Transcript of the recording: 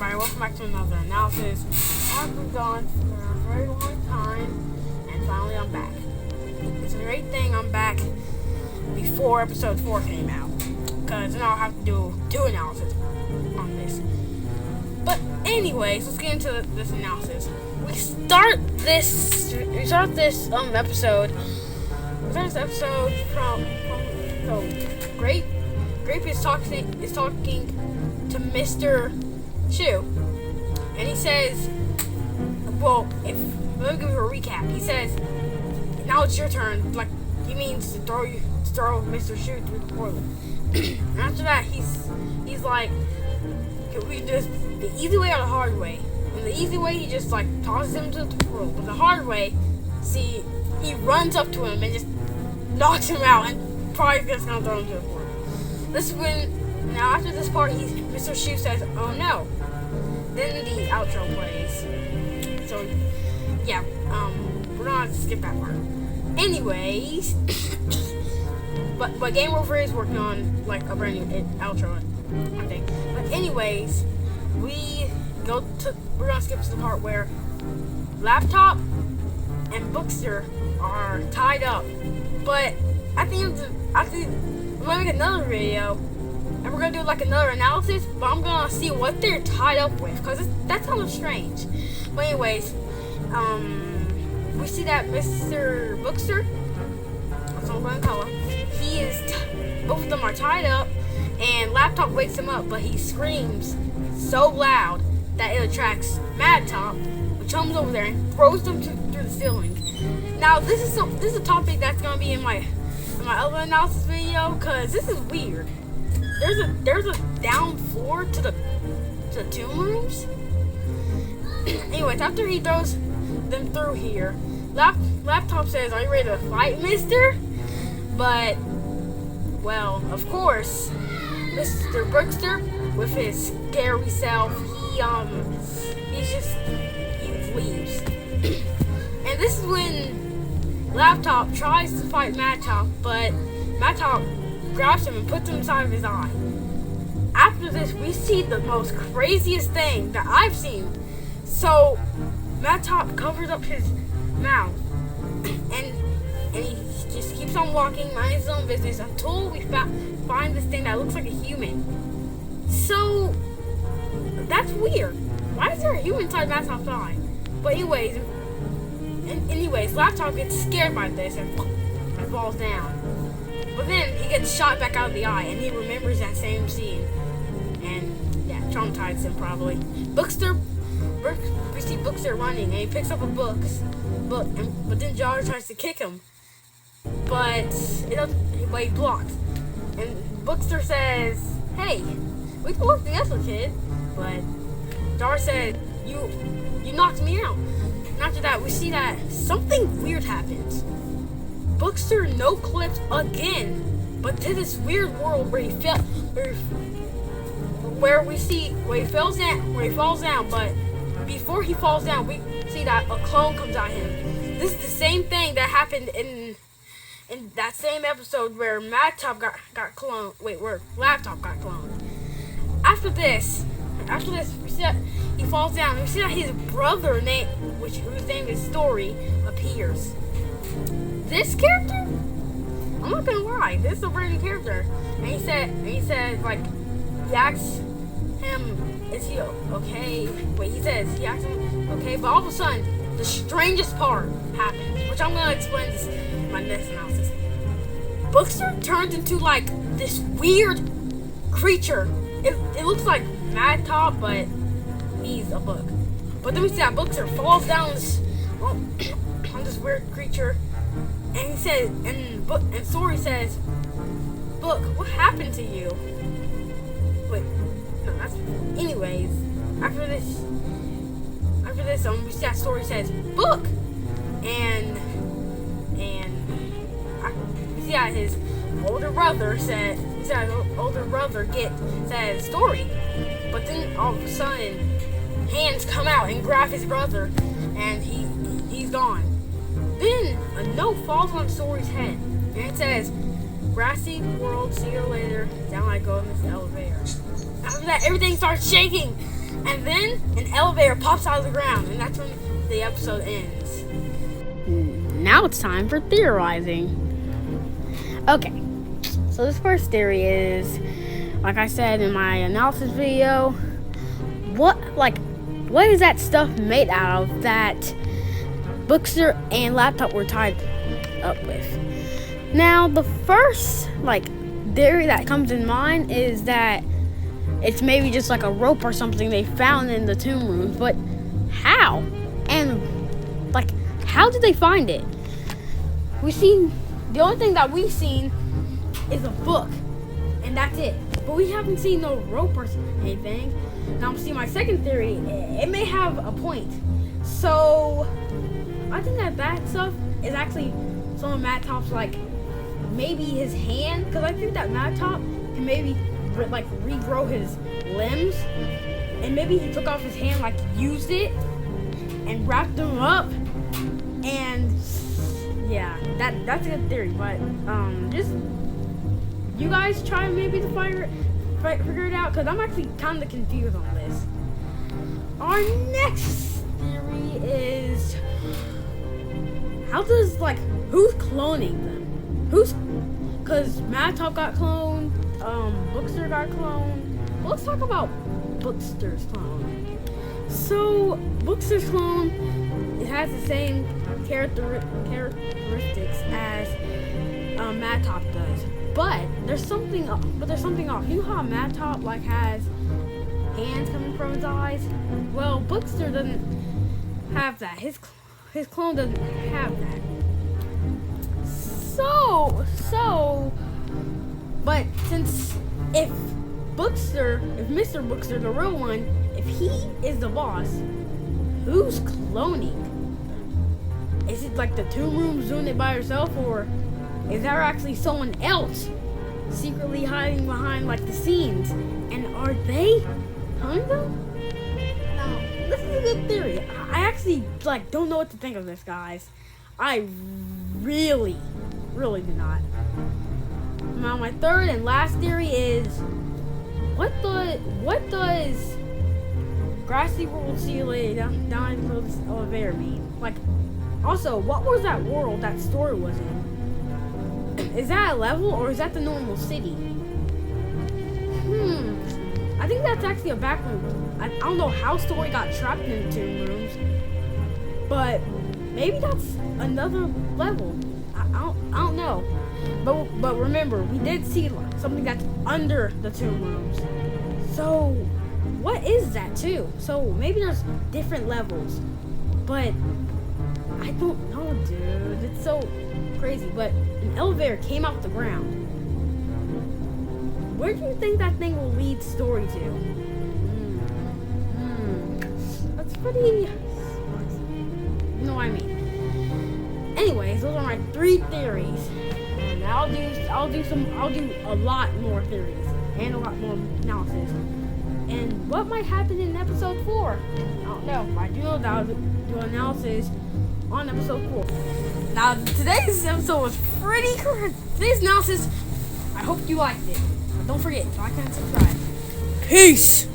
everybody, welcome back to another analysis. I've been gone for a very long time, and finally I'm back. It's a great thing I'm back before episode 4 came out, because now I'll have to do 2 analysis on this. But anyways, let's get into this analysis. We start this episode from Grape is talking to Mr. Shu, and he says, well, let me give you a recap. He says, now it's your turn. Like, he means to throw Mr. Shu through the portal. And after that, he's like, we just the easy way or the hard way. And the easy way, he just like tosses him to the portal. But the hard way, see, he runs up to him and just knocks him out, and probably just gonna throw him to the portal. This is when. Now after this part, Mr. Shu says, "Oh no!" Then the outro plays. So yeah, we're gonna skip that part. Anyways, but Game Over is working on like a brand new outro, I think. But anyways, we're gonna skip to the part where Laptop and Bookster are tied up. But I think we're gonna make another video. And we're going to do like another analysis, but I'm going to see what they're tied up with, because that's kind of strange. But anyways, we see that Mr. Bookster, that's what I'm going to call him, both of them are tied up, and Laptop wakes him up, but he screams so loud that it attracts Mad Top, which comes over there and throws them through the ceiling. Now, this is a topic that's going to be in my other analysis video, because this is weird. There's a down floor to the ToonRooms. Anyways, after he throws them through here, Laptop says, "Are you ready to fight, mister?" But, well, of course, Mr. Brookster, with his scary self, he leaves. And this is when Laptop tries to fight Mad Top, but Mad Top grabs him and puts him inside of his eye. After this, we see the most craziest thing that I've seen. So, Mad Top covers up his mouth, and he just keeps on walking, minding his own business, until we find this thing that looks like a human. So, that's weird. Why is there a human inside Mad Top's eye? But anyways, Laptop gets scared by this and falls down. But then he gets shot back out of the eye, and he remembers that same scene. And yeah, traumatized him probably. We see Bookster running, and he picks up a book, but then Jar tries to kick him, but he blocks. And Bookster says, "Hey, we can work together, kid." But Jar said, "You knocked me out." And after that, we see that something weird happens. Bookster no clips again, but to this weird world where he falls down. But before he falls down, we see that a clone comes at him. This is the same thing that happened in that same episode where Mad Top got cloned. Where Laptop got cloned. After this, we see that he falls down. We see that his brother, whose name is Story, appears. This character, I'm not gonna lie, this is a brand new character. And he said, like, he asks him, "Is he okay?" He asks him, "Okay," but all of a sudden, the strangest part happens, which I'm gonna explain this in my next analysis. Bookster turns into like this weird creature. It looks like Mad Top, but he's a book. But then we see that Bookster falls down on this weird creature. And he says, and Story says, "Book, what happened to you?" Wait, no, that's. Anyways, after this, we see that Story says, "Book," and we see that his older brother says, "Story," but then all of a sudden, hands come out and grab his brother, and he's gone. Then a note falls on Story's head, and it says, "Grassy world, see you later. Down I go in this elevator." After that, everything starts shaking, And then an elevator pops out of the ground, and that's when the episode ends. Now it's time for theorizing. Okay, so this first theory is, like I said in my analysis video, what is that stuff made out of that Bookster and Laptop were tied up with? Now, the first theory that comes in mind is that it's maybe just like a rope or something they found in the ToonRooms, but how? And how did they find it? The only thing that we've seen is a book, and that's it. But we haven't seen no rope or anything. Now, see, my second theory, it may have a point. So, I think that stuff is actually some of Matt Top's, maybe his hand, because I think that Matt Top can maybe, regrow his limbs, and maybe he took off his hand, used it, and wrapped them up, and, yeah, that's a good theory, but, just, you guys try maybe to figure it out, because I'm actually kind of confused on this. Our next theory is, who's cloning them? Because Mad Top got cloned, Bookster got cloned. Let's talk about Bookster's clone. So, Bookster's clone, it has the same characteristics as Mad Top does. But there's something off. You know how Mad Top has hands coming from his eyes? Well, Bookster doesn't have that. His clone doesn't have that. But if Mr. Bookster, the real one, if he is the boss, who's cloning? Is it the ToonRooms doing it by herself, or is there actually someone else secretly hiding behind the scenes? And are they cloning them? Now, this is a good theory. I actually don't know what to think of this, guys. I really do not. Now, my third and last theory is, what does Grassy World See You Later down below this elevator mean? Also, what was that world that story was in? Is that a level, or is that the normal city? I think that's actually a back room. I don't know how Story got trapped in the ToonRooms, but maybe that's another level. I don't know. But remember, we did see something that's under the ToonRooms. So, what is that too? So, maybe there's different levels. But, I don't know, dude. It's so crazy. But, an elevator came off the ground. Where do you think that thing will lead Story to? That's pretty... You know what I mean. Anyways, those are my 3 theories. And I'll do a lot more theories and a lot more analysis. And what might happen in episode 4? I don't know. But I do know that I'll do analysis on episode 4. Now, today's episode was pretty crazy. Today's analysis, I hope you liked it. But don't forget to like and subscribe. Peace!